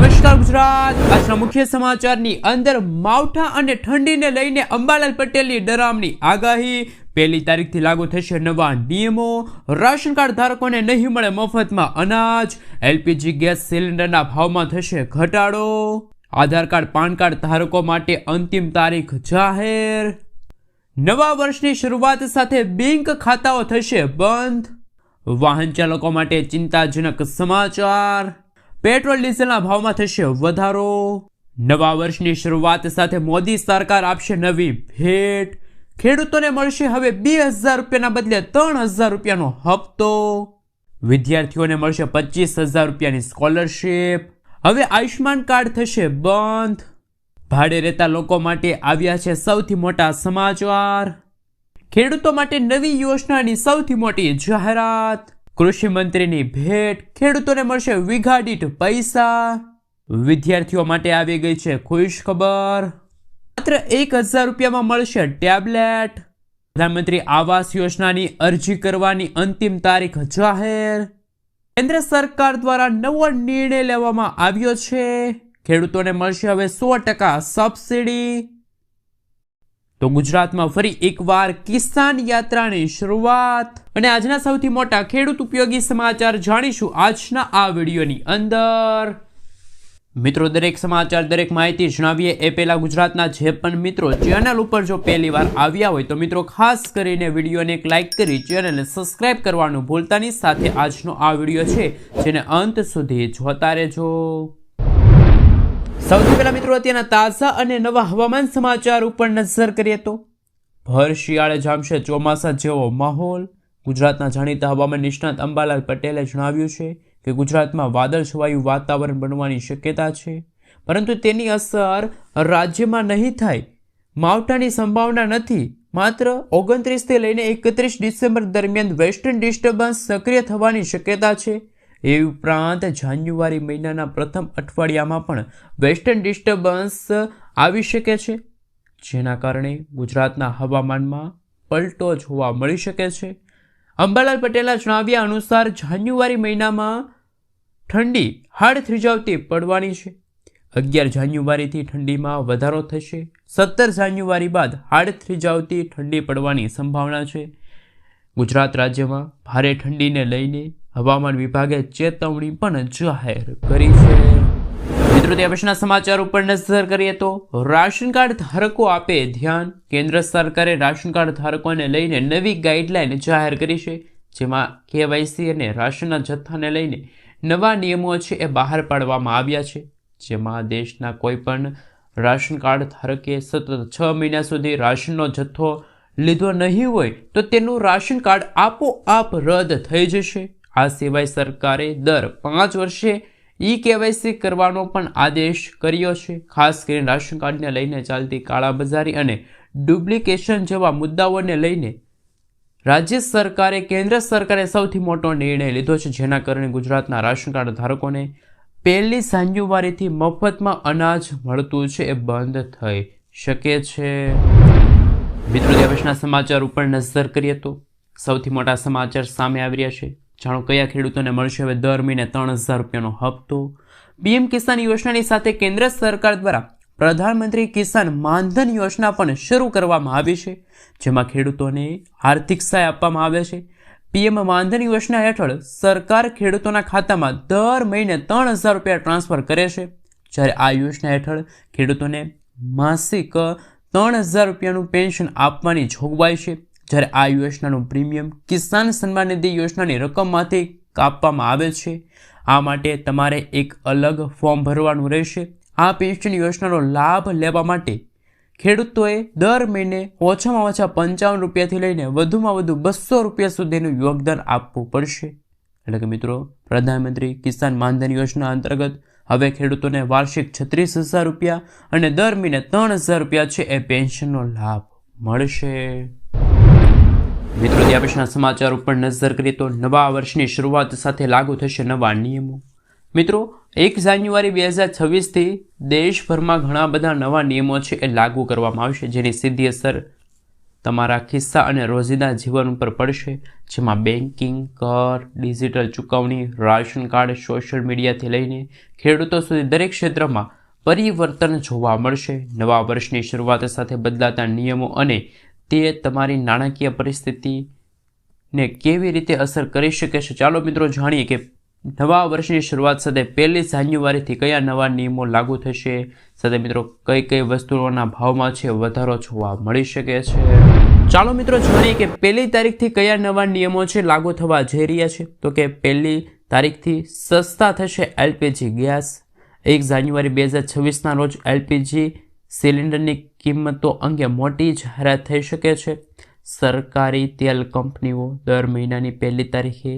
નમસ્કાર ગુજરાત। આજના મુખ્ય સમાચારની અંદર માવઠા અને ઠંડીને લઈને અંબાલાલ પટેલની ડરામણી આગાહી। 1 તારીખથી લાગુ થશે નવા નિયમો। રાશન કાર્ડ ધારકોને નહીં મળે મફતમાં અનાજ। એલપીજી ગેસ સિલિન્ડરના ભાવમાં થશે ઘટાડો। આધાર કાર્ડ પાન કાર્ડ ધારકો માટે અંતિમ તારીખ જાહેર। નવા વર્ષની શરૂઆત સાથે બેંક ખાતાઓ થશે બંધ। વાહન ચાલકો માટે ચિંતાજનક સમાચાર। પેટ્રોલ ડીઝલના ભાવમાં થશે વધારો। નવા વર્ષની શરૂઆત સાથે મોદી સરકાર આપશે નવી ભેટ। ખેડૂતોને મળશે હવે 2000 રૂપિયાના બદલે 3000 રૂપિયાનો હપ્તો। વિદ્યાર્થીઓને મળશે 25000 રૂપિયાની સ્કોલરશીપ। હવે આયુષ્માન કાર્ડ થશે બંધ। ભાડે રહેતા લોકો માટે આવ્યા છે સૌથી મોટા સમાચાર। ખેડૂતો માટે નવી યોજનાની સૌથી મોટી જાહેરાત। કૃષિ મંત્રીની ભેટ, ખેડૂતોને મળશે વીઘા દીઠ પૈસા। વિદ્યાર્થીઓ માટે આવી ગઈ છે ખુશ ખબર, માત્ર 1000 રૂપિયામાં મળશે ટેબ્લેટ। પ્રધાનમંત્રી આવાસ યોજનાની અરજી કરવાની અંતિમ તારીખ જાહેર। કેન્દ્ર સરકાર દ્વારા નવો નિર્ણય લેવામાં આવ્યો છે, ખેડૂતોને મળશે હવે 100% સબસિડી। તો ગુજરાતમાં ફરી એકવાર કિસાન યાત્રાની શરૂઆત અને આજના સૌથી મોટા ખેડૂત ઉપયોગી સમાચાર જાણીશું આજના આ વિડીયોની અંદર। મિત્રો, દરેક સમાચાર દરેક માહિતી જણાવીએ એ પહેલા ગુજરાતના જે પણ મિત્રો ચેનલ ઉપર જો પહેલી વાર આવ્યા હોય તો મિત્રો ખાસ કરીને વિડીયોને એક લાઇક કરી ચેનલને સબસ્ક્રાઇબ કરવાનું ભૂલતા નહીં। સાથે આજનો આ વિડીયો છે જેને અંત સુધી જોતા રહેજો। સૌથી પહેલા મિત્રો અત્યારના તાજા અને નવા હવામાન સમાચાર ઉપર નજર કરીએ તો ભર શિયાળે જામશે ચોમાસા જેવો માહોલ। ગુજરાતના જાણીતા હવામાન નિષ્ણાત અંબાલાલ પટેલે જણાવ્યું છે કે ગુજરાતમાં વાદળછવાયું વાતાવરણ બનવાની શક્યતા છે, પરંતુ તેની અસર રાજ્યમાં નહીં થાય। માવઠાની સંભાવના નથી। માત્ર 29 થી લઈને 31 ડિસેમ્બર દરમિયાન વેસ્ટર્ન ડિસ્ટર્બન્સ સક્રિય થવાની શક્યતા છે। એ ઉપરાંત જાન્યુઆરી મહિનાના પ્રથમ અઠવાડિયામાં પણ વેસ્ટર્ન ડિસ્ટર્બન્સ આવી શકે છે, જેના કારણે ગુજરાતના હવામાનમાં પલટો જોવા મળી શકે છે। અંબાલાલ પટેલના જણાવ્યા અનુસાર જાન્યુઆરી મહિનામાં ઠંડી હાડ થીજાવતી પડવાની છે। 11 જાન્યુઆરીથી ઠંડીમાં વધારો થશે। 17 જાન્યુઆરી બાદ હાડ થીજાવતી ઠંડી પડવાની સંભાવના છે। ગુજરાત રાજ્યમાં ભારે ઠંડીને લઈને હવામાન વિભાગે ચેતવણી પણ જાહેર કરી છે। મિત્રો, ત્યાં પછીના સમાચાર ઉપર નજર કરીએ તો રાશન કાર્ડ ધારકો આપે ધ્યાન। કેન્દ્ર સરકારે રાશન કાર્ડ ધારકોને લઈને નવી ગાઈડલાઈન જાહેર કરી છે, જેમાં કેવાયસી અને રાશનના જથ્થાને લઈને નવા નિયમો છે એ બહાર પાડવામાં આવ્યા છે, જેમાં દેશના કોઈ પણ રાશન કાર્ડ ધારકે સતત 6 મહિના સુધી રાશનનો જથ્થો લીધો નહીં હોય તો તેનું રાશન કાર્ડ આપોઆપ રદ થઈ જશે। આ સિવાય સરકારે દર 5 વર્ષે કેવાયસી કરવાનો પણ આદેશ કર્યો છે। ખાસ કરીને રાશન કાર્ડને લઈને ચાલતી કાળાબજારી અને ડુપ્લિકેશન જેવા મુદ્દાઓને લઈને રાજ્ય સરકારે કેન્દ્ર સરકારે સૌથી મોટો નિર્ણય લીધો છે, જેના કારણે ગુજરાતના રાશન કાર્ડ ધારકોને 1 જાન્યુઆરીથી મફતમાં અનાજ મળતું છે એ બંધ થઈ શકે છે। મિત્રો, દિવસના સમાચાર ઉપર નજર કરીએ તો સૌથી મોટા સમાચાર સામે આવી રહ્યા છે। જાણો કયા ખેડૂતોને મળશે હવે દર મહિને 3000 રૂપિયાનો હપ્તો। પીએમ કિસાન યોજનાની સાથે કેન્દ્ર સરકાર દ્વારા પ્રધાનમંત્રી કિસાન માનધન યોજના પણ શરૂ કરવામાં આવી છે, જેમાં ખેડૂતોને આર્થિક સહાય આપવામાં આવે છે। પીએમ માનધન યોજના હેઠળ સરકાર ખેડૂતોના ખાતામાં દર મહિને 3000 રૂપિયા ટ્રાન્સફર કરે છે, જ્યારે આ યોજના હેઠળ ખેડૂતોને માસિક 3000 રૂપિયાનું પેન્શન આપવાની જોગવાઈ છે, જ્યારે આ યોજનાનું પ્રીમિયમ કિસાન સન્માન નિધિ યોજનાની રકમમાંથી કાપવામાં આવે છે। આ માટે તમારે એક અલગ ફોર્મ ભરવાનું રહેશે। આ પેન્શન યોજનાનો લાભ લેવા માટે ખેડૂતોએ દર મહિને ઓછામાં ઓછા 55 રૂપિયાથી લઈને વધુમાં વધુ 200 રૂપિયા સુધીનું યોગદાન આપવું પડશે। એટલે કે મિત્રો, પ્રધાનમંત્રી કિસાન માનધન યોજના અંતર્ગત હવે ખેડૂતોને વાર્ષિક 36000 રૂપિયા અને દર મહિને 3000 રૂપિયા છે એ પેન્શનનો લાભ મળશે। મિત્રો, ત્યાં પછીના સમાચાર ઉપર નજર કરીએ તો નવા વર્ષની શરૂઆત સાથે લાગુ થશે નવા નિયમો। મિત્રો, 1 જાન્યુઆરી 2026થી દેશભરમાં ઘણા બધા નવા નિયમો છે એ લાગુ કરવામાં આવશે, જેની સીધી અસર તમારા ખિસ્સા અને રોજિંદા જીવન ઉપર પડશે, જેમાં બેન્કિંગ, કર, ડિજિટલ ચૂકવણી, રાશન કાર્ડ, સોશિયલ મીડિયાથી લઈને ખેડૂતો સુધી દરેક ક્ષેત્રમાં પરિવર્તન જોવા મળશે. નવા વર્ષની શરૂઆત સાથે બદલાતા નિયમો અને તે તમારી નાણાકીય પરિસ્થિતિને કેવી રીતે અસર કરી શકે છે. ચાલો મિત્રો જાણીએ કે નવા વર્ષની શરૂઆત સાથે 1 જાન્યુઆરીથી કયા નવા નિયમો લાગુ થશે, સાથે મિત્રો કઈ કઈ વસ્તુઓના ભાવમાં છે વધારો જોવા મળી શકે છે. ચાલો મિત્રો જાણીએ કે 1 તારીખથી કયા નવા નિયમો છે લાગુ થવા જઈ રહ્યા છે. તો કે 1 તારીખથી સસ્તા થશે એલપીજી ગેસ. 1 જાન્યુઆરી 2026ના રોજ એલપીજી સિલિન્ડરની કિંમતો અંગે મોટી જાહેરાત થઈ શકે છે. સરકારી તેલ કંપનીઓ દર મહિનાની 1 તારીખે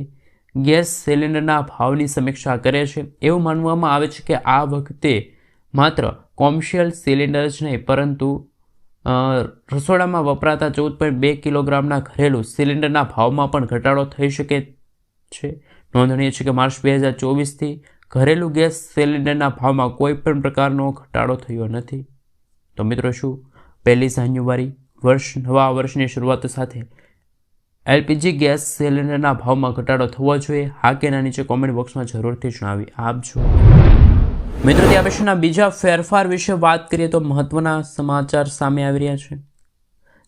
ગેસ સિલિન્ડરના ભાવની સમીક્ષા કરે છે. એવું માનવામાં આવે છે કે આ વખતે માત્ર કોમર્શિયલ સિલિન્ડર જ નહીં, પરંતુ રસોડામાં વપરાતા 14.2 કિલોગ્રામના ઘરેલું સિલિન્ડરના ભાવમાં પણ ઘટાડો થઈ શકે છે. નોંધનીય છે કે માર્ચ 2024થી ઘરેલું ગેસ સિલિન્ડરના ભાવમાં કોઈ પણ પ્રકારનો ઘટાડો થયો નથી. તો મિત્રો શું 1 જાન્યુઆરી નવા વર્ષની શરૂઆત સાથે એલપીજી ગેસ સિલિન્ડરના ભાવમાં ઘટાડો થવો જોઈએ? હા કે ના નીચે કોમેન્ટ બોક્સમાં જરૂરથી જણાવી આપજો. મિત્રો ત્યાં પછીના બીજા ફેરફાર વિશે વાત કરીએ તો મહત્વના સમાચાર સામે આવી રહ્યા છે.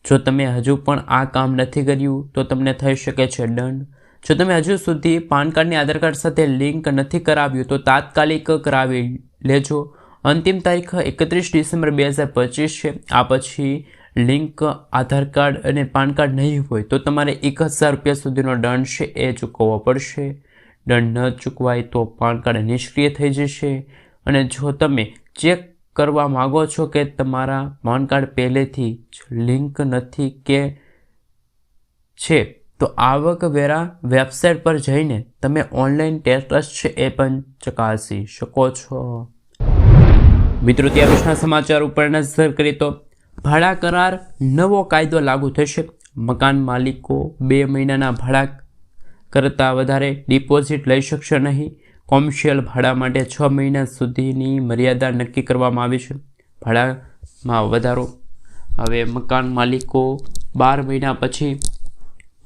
જો તમે હજુ પણ આ કામ નથી કર્યું તો તમને થઈ શકે છે દંડ. જો તમે હજુ સુધી પાન કાર્ડની આધાર કાર્ડ સાથે લિંક નથી કરાવ્યું તો તાત્કાલિક કરાવી લેજો. અંતિમ તારીખ 31 ડિસેમ્બર 2025 છે. આ પછી લિંક આધાર કાર્ડ અને પાન કાર્ડ નહીં હોય તો તમારે 1000 રૂપિયા સુધીનો દંડ છે એ ચૂકવવો પડશે. દંડ ન ચૂકવાય તો પાન કાર્ડ નિષ્ક્રિય થઈ જશે. અને જો તમે ચેક કરવા માગો છો કે તમારા પાન કાર્ડ પહેલેથી જ લિંક નથી કે છે તો આવકવેરા વેબસાઇટ પર જઈને તમે ઓનલાઈન સ્ટેટસ છે એ પણ ચકાસી શકો છો. મિત્રો ત્યાં પછીના સમાચાર ઉપર નજર કરીએ તો ભાડા કરાર નવો કાયદો લાગુ થશે. મકાન માલિકો 2 મહિનાના ભાડા કરતાં વધારે ડિપોઝિટ લઈ શકશે નહીં. કોમર્શિયલ ભાડા માટે 6 મહિના સુધીની મર્યાદા નક્કી કરવામાં આવી છે. ભાડામાં વધારો હવે મકાન માલિકો 12 મહિના પછી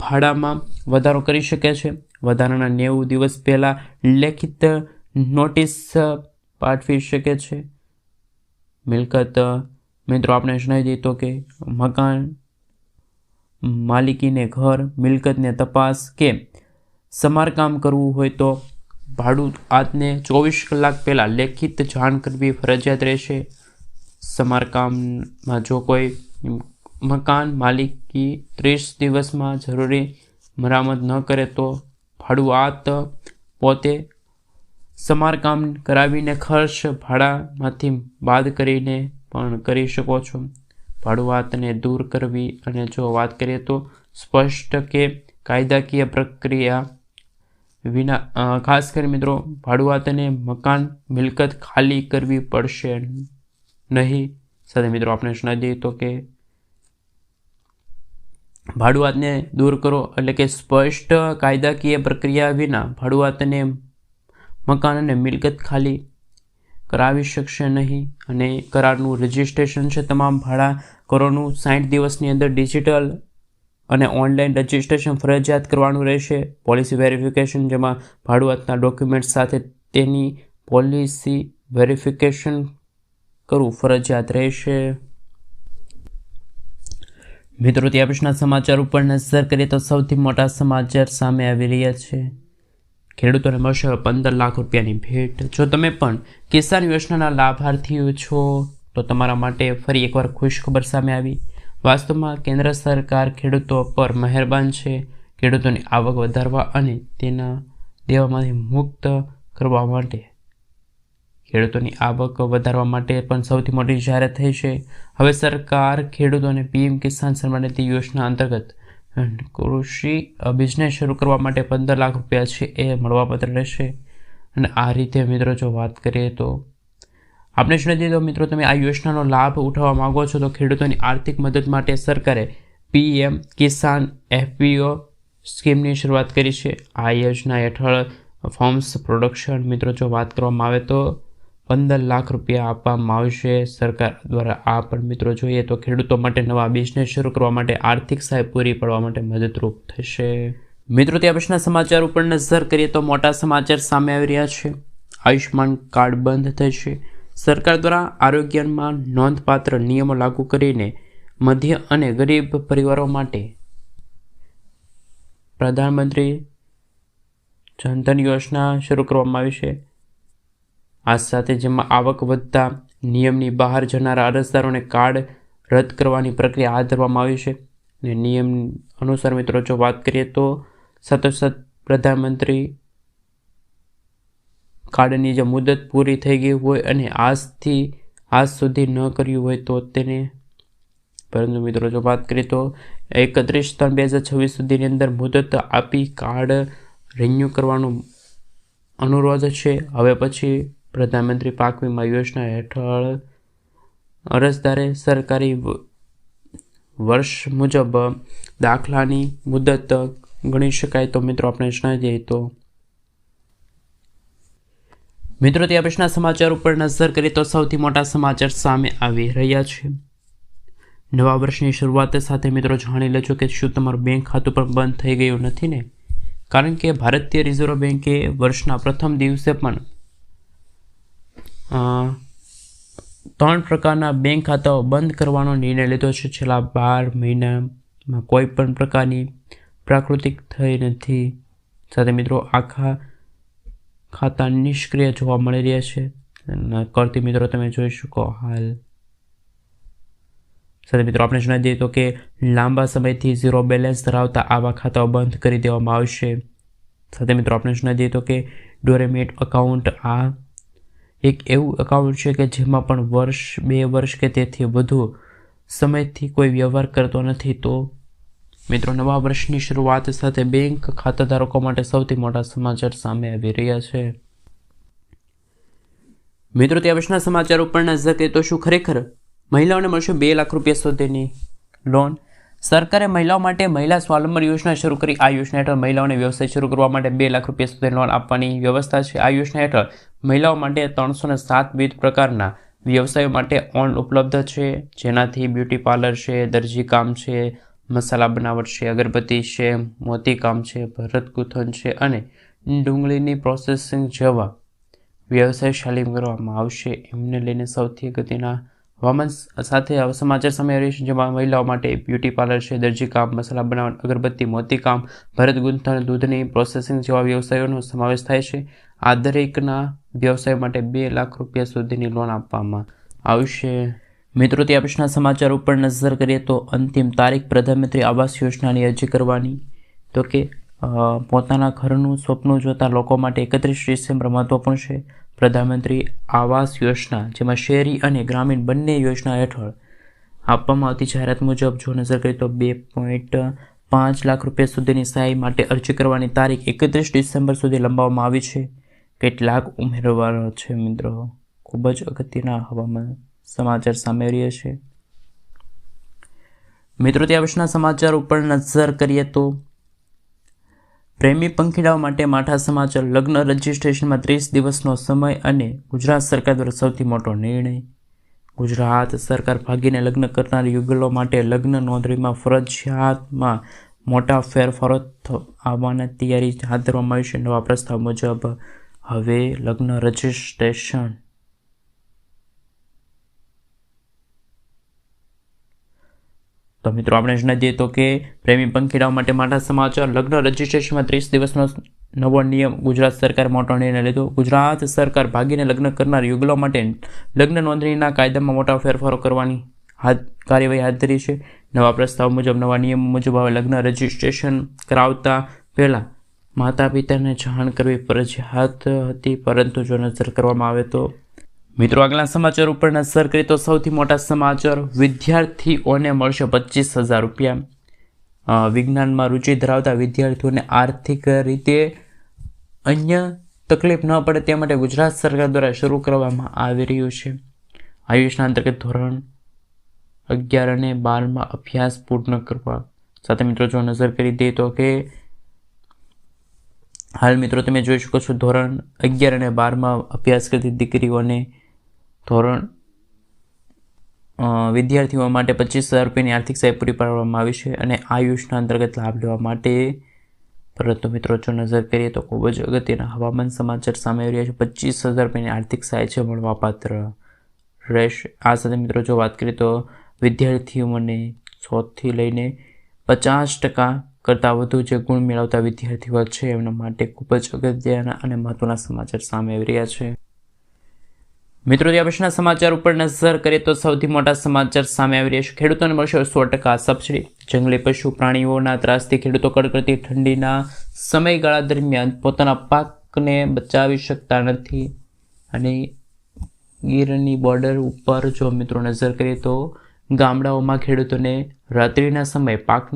ભાડામાં વધારો કરી શકે છે. વધારાના 90 દિવસ પહેલાં લેખિત નોટિસ પાઠવી શકે છે. મિલકત મિત્રો આપણે જણાવી દઈએ તો કે મકાન માલિકીને ઘર મિલકતને તપાસ કે સમારકામ કરવું હોય તો ભાડુઆતને 24 કલાક પહેલાં લેખિત જાણ કરવી ફરજિયાત રહેશે. સમારકામમાં જો કોઈ મકાન માલિકી 30 દિવસમાં જરૂરી મરામત ન કરે તો ભાડુઆત પોતે સમારકામ કરાવીને ખર્ચ ભાડામાંથી બાદ કરીને પણ કરી શકો છો. ભાડુઆતને દૂર કરવી અને જો વાત કરીએ તો સ્પષ્ટ કે કાયદાકીય પ્રક્રિયા વિના ખાસ કરી મિત્રો ભાડુઆતને મકાન મિલકત ખાલી કરવી પડશે નહીં. સાથે મિત્રો આપણે જણાવી દઈએ તો કે ભાડુઆતને દૂર કરો એટલે કે સ્પષ્ટ કાયદાકીય પ્રક્રિયા વિના ભાડુઆતને મકાન અને મિલકત ખાલી કરાવી શકશે નહીં. અને કરારનું રજિસ્ટ્રેશન છે તમામ ભાડા કરોનું 60 દિવસની અંદર ડિજિટલ અને ઓનલાઈન રજિસ્ટ્રેશન ફરજિયાત કરવાનું રહેશે. પોલિસી વેરિફિકેશન જેમાં ભાડુઆતના ડોક્યુમેન્ટ સાથે તેની પોલિસી વેરિફિકેશન કરવું ફરજિયાત રહેશે. મિત્રો ત્યાં પછીના સમાચાર ઉપર નજર કરીએ તો સૌથી મોટા સમાચાર સામે આવી રહ્યા છે. ખેડૂતોને મળશે 15 લાખ રૂપિયાની ભેટ. જો તમે પણ કિસાન યોજનાના લાભાર્થીઓ છો તો તમારા માટે ફરી એકવાર ખુશ ખબર સામે આવી. વાસ્તવમાં કેન્દ્ર સરકાર ખેડૂતો પર મહેરબાન છે. ખેડૂતોની આવક વધારવા અને તેના દેવામાંથી મુક્ત કરવા માટે ખેડૂતોની આવક વધારવા માટે પણ સૌથી મોટી જાહેરાત થઈ છે. હવે સરકાર ખેડૂતોને પીએમ કિસાન સન્માન નિધિ યોજના અંતર્ગત કૃષિ બિઝનેસ શરૂ કરવા માટે 15 લાખ રૂપિયા છે એ મળવાપાત્ર રહેશે. અને આ રીતે મિત્રો જો વાત કરીએ તો આપણે જણાવી દઈએ તો મિત્રો તમે આ યોજનાનો લાભ ઉઠાવવા માગો છો તો ખેડૂતોની આર્થિક મદદ માટે સરકારે પીએમ કિસાન એફપીઓ સ્કીમની શરૂઆત કરી છે. આ યોજના હેઠળ ફાર્મ્સ પ્રોડક્શન મિત્રો જો વાત કરવામાં આવે તો 15 લાખ રૂપિયા આપવામાં આવશે સરકાર દ્વારા. આ પણ મિત્રો જોઈએ તો ખેડૂતો માટે નવા બિઝનેસ શરૂ કરવા માટે આર્થિક સહાય પૂરી પાડવા માટે મદદરૂપ થશે. મિત્રો ત્યાં પછીના સમાચાર ઉપર નજર કરીએ તો મોટા સમાચાર સામે આવી રહ્યા છે. આયુષ્માન કાર્ડ બંધ થશે. સરકાર દ્વારા આરોગ્યમાં નોંધપાત્ર નિયમો લાગુ કરીને મધ્ય અને ગરીબ પરિવારો માટે પ્રધાનમંત્રી જનધન યોજના શરૂ કરવામાં આવી છે. આ સાથે જેમાં આવક વધતા નિયમની બહાર જનારા અરજદારોને કાર્ડ રદ કરવાની પ્રક્રિયા હાથ ધરવામાં આવી છે. અને નિયમ અનુસાર મિત્રો જો વાત કરીએ તો સતત પ્રધાનમંત્રી કાર્ડની જે મુદત પૂરી થઈ ગઈ હોય અને આજ સુધી ન કર્યું હોય તો તેને, પરંતુ મિત્રો જો વાત કરીએ તો 31/3/2026 સુધીની અંદર મુદત આપી કાર્ડ રિન્યૂ કરવાનો અનુરોધ છે. હવે પછી પ્રધાનમંત્રી પાક વીમા યોજના હેઠળ અરજદારે સરકારી વર્ષ મુજબ દાખલાની મુદત ગણી શકાય. તો મિત્રો આપણે જણાવી દઈએ તો મિત્રો ત્યાં પછીના સમાચાર ઉપર નજર કરીએ તો સૌથી મોટા સમાચાર સામે આવી રહ્યા છે. નવા વર્ષની શરૂઆત સાથે મિત્રો જાણી લેજો કે શું તમારું બેંક ખાતું પણ બંધ થઈ ગયું નથી ને? કારણ કે ભારતીય રિઝર્વ બેન્કે વર્ષના પ્રથમ દિવસે પણ 3 પ્રકારના બેંક ખાતાઓ બંધ કરવાનો નિર્ણય લીધો છે. છેલ્લા 12 મહિનામાં કોઈ પણ પ્રકારની પ્રાકૃતિક થઈ નથી. સાથે મિત્રો આખા ખાતા નિષ્ક્રિય જોવા મળી રહ્યા છે. કરતી મિત્રો તમે જોઈ શકો હાલ. સાથે મિત્રો આપણે જણાવી દઈએ તો કે લાંબા સમયથી ઝીરો બેલેન્સ ધરાવતા આવા ખાતાઓ બંધ કરી દેવામાં આવશે. સાથે મિત્રો આપણે જણાવી દઈએ તો કે ડોરેમેટ એકાઉન્ટ આ એક એવું એકાઉન્ટ છે કે જેમાં પણ 2 વર્ષ કે તેથી વધુ સમયથી કોઈ વ્યવહાર કરતો નથી. તો મિત્રો નવા વર્ષની શરૂઆત સાથે બેંક ખાતાધારકો માટે સૌથી મોટા સમાચાર સામે આવી રહ્યા છે. મિત્રો ત્યાં પછીના સમાચાર ઉપર નજર કરીએ તો શું ખરેખર મહિલાઓને મળશે 2 લાખ રૂપિયા સુધીની લોન? સરકારે મહિલાઓ માટે મહિલા સ્વાવલંબન યોજના શરૂ કરી. આ યોજના હેઠળ મહિલાઓને વ્યવસાય શરૂ કરવા માટે 2 લાખ રૂપિયા સુધીની લોન આપવાની વ્યવસ્થા છે. આ યોજના હેઠળ મહિલાઓ માટે 307 વિવિધ પ્રકારના વ્યવસાયો માટે લોન ઉપલબ્ધ છે, જેનાથી બ્યુટી પાર્લર છે, દરજી કામ છે, મસાલા બનાવટ છે, અગરબત્તી છે, મોતીકામ છે, ભરત ગૂંથણ છે અને ડુંગળીની પ્રોસેસિંગ જેવા વ્યવસાય ચાલુ કરવામાં આવશે. એમને લઈને સૌથી અગત્યના હવામાન સાથે સમાચાર સામે આવી છે, જેમાં મહિલાઓ માટે બ્યુટી પાર્લર છે, દરજી કામ, મસાલા બનાવટ, અગરબત્તી, મોતીકામ, ભરત ગૂંથણ, દૂધની પ્રોસેસિંગ જેવા વ્યવસાયોનો સમાવેશ થાય છે. આ દરેકના વ્યવસાય માટે 2 લાખ રૂપિયા સુધીની લોન આપવામાં આવશે. મિત્રો ત્યાં પછીના સમાચાર ઉપર નજર કરીએ તો અંતિમ તારીખ પ્રધાનમંત્રી આવાસ યોજનાની અરજી કરવાની. તો કે પોતાના ઘરનું સ્વપ્ન જોતા લોકો માટે 31 ડિસેમ્બર મહત્વપૂર્ણ છે. પ્રધાનમંત્રી આવાસ યોજના, જેમાં શહેરી અને ગ્રામીણ બંને યોજના હેઠળ આપવામાં આવતી જાહેરાત મુજબ જો નજર કરીએ તો 2.5 લાખ રૂપિયા સુધીની સહાય માટે અરજી કરવાની તારીખ 31 ડિસેમ્બર સુધી લંબાવવામાં આવી છે. કેટલાક ઉમેદવારો છે મિત્રો, ખૂબ જ અગત્યના હવામાન સમાચાર સામે રહ્યા છે. મિત્રો ત્યાં પછીના સમાચાર ઉપર નજર કરીએ તો પ્રેમી પંખીડાઓ માટે માઠા સમાચાર. લગ્ન રજિસ્ટ્રેશનમાં 30 દિવસનો સમય અને ગુજરાત સરકાર દ્વારા સૌથી મોટો નિર્ણય. ગુજરાત સરકાર ભાગીને લગ્ન કરનાર યુગલો માટે લગ્ન નોંધણીમાં ફરજિયાતમાં મોટા ફેરફારો આવવાની તૈયારી હાથ ધરવામાં આવી છે. નવા પ્રસ્તાવ મુજબ હવે લગ્ન રજિસ્ટ્રેશન તો મિત્રો આપણે જણાવી દઈએ તો કે પ્રેમી પંખીડાઓ માટે માઠા સમાચાર. લગ્ન રજિસ્ટ્રેશનમાં 30 દિવસનો નવો નિયમ. ગુજરાત સરકારે મોટો નિર્ણય લીધો. ગુજરાત સરકાર ભાગીને લગ્ન કરનાર યુગલો માટે લગ્ન નોંધણીના કાયદામાં મોટા ફેરફારો કરવાની કાર્યવાહી હાથ ધરી છે. નવા પ્રસ્તાવ મુજબ નવા નિયમો મુજબ હવે લગ્ન રજિસ્ટ્રેશન કરાવતા પહેલાં માતા પિતાને જાણ કરવી ફરજિયાત હતી, પરંતુ જો નજર કરવામાં આવે તો મિત્રો આગલા સમાચાર ઉપર નજર કરીએ તો સૌથી મોટા સમાચાર. વિદ્યાર્થીઓને મળશે 25,000 રૂપિયા. વિજ્ઞાનમાં રુચિ ધરાવતા વિદ્યાર્થીઓને આર્થિક રીતે અન્ય તકલીફ ન પડે તે માટે ગુજરાત સરકાર દ્વારા શરૂ કરવામાં આવી રહ્યું છે. આ યોજના અંતર્ગત ધોરણ 11 અને 12માં અભ્યાસ પૂર્ણ કરવા. સાથે મિત્રો જો નજર કરી દઈએ તો કે હાલ મિત્રો તમે જોઈ શકો છો ધોરણ 11 અને 12માં અભ્યાસ કરતી દીકરીઓને વિદ્યાર્થીઓ માટે 25,000 રૂપિયાની આર્થિક સહાય પૂરી પાડવામાં આવી છે અને આ યોજના અંતર્ગત લાભ લેવા માટે પરંતુ મિત્રો જો નજર કરીએ તો ખૂબ જ અગત્યના હવામાન સમાચાર સામે આવી રહ્યા છે. 25,000 રૂપિયાની આર્થિક સહાય છે મળવાપાત્ર રહેશે. આ સાથે મિત્રો જો વાત કરીએ તો વિદ્યાર્થીઓને 100 થી લઈને 50% કરતાં વધુ જે ગુણ મેળવતા વિદ્યાર્થીઓ છે એમના માટે ખૂબ જ અગત્યના અને મહત્વના સમાચાર સામે આવી રહ્યા છે. મિત્રો ત્યાં પછીના સમાચાર ઉપર નજર કરીએ તો સૌથી મોટા સમાચાર સામે આવી રહ્યા છે. ખેડૂતોને મળશે 100% સબસિડી. જંગલી પશુ પ્રાણીઓના ત્રાસથી ખેડૂતો કડકડતી ઠંડીના સમયગાળા દરમિયાન પોતાના પાકને બચાવી શકતા નથી અને ગીરની બોર્ડર ઉપર જો મિત્રો નજર કરીએ તો ગામડાઓમાં ખેડૂતોને રાત્રિના સમયે પાક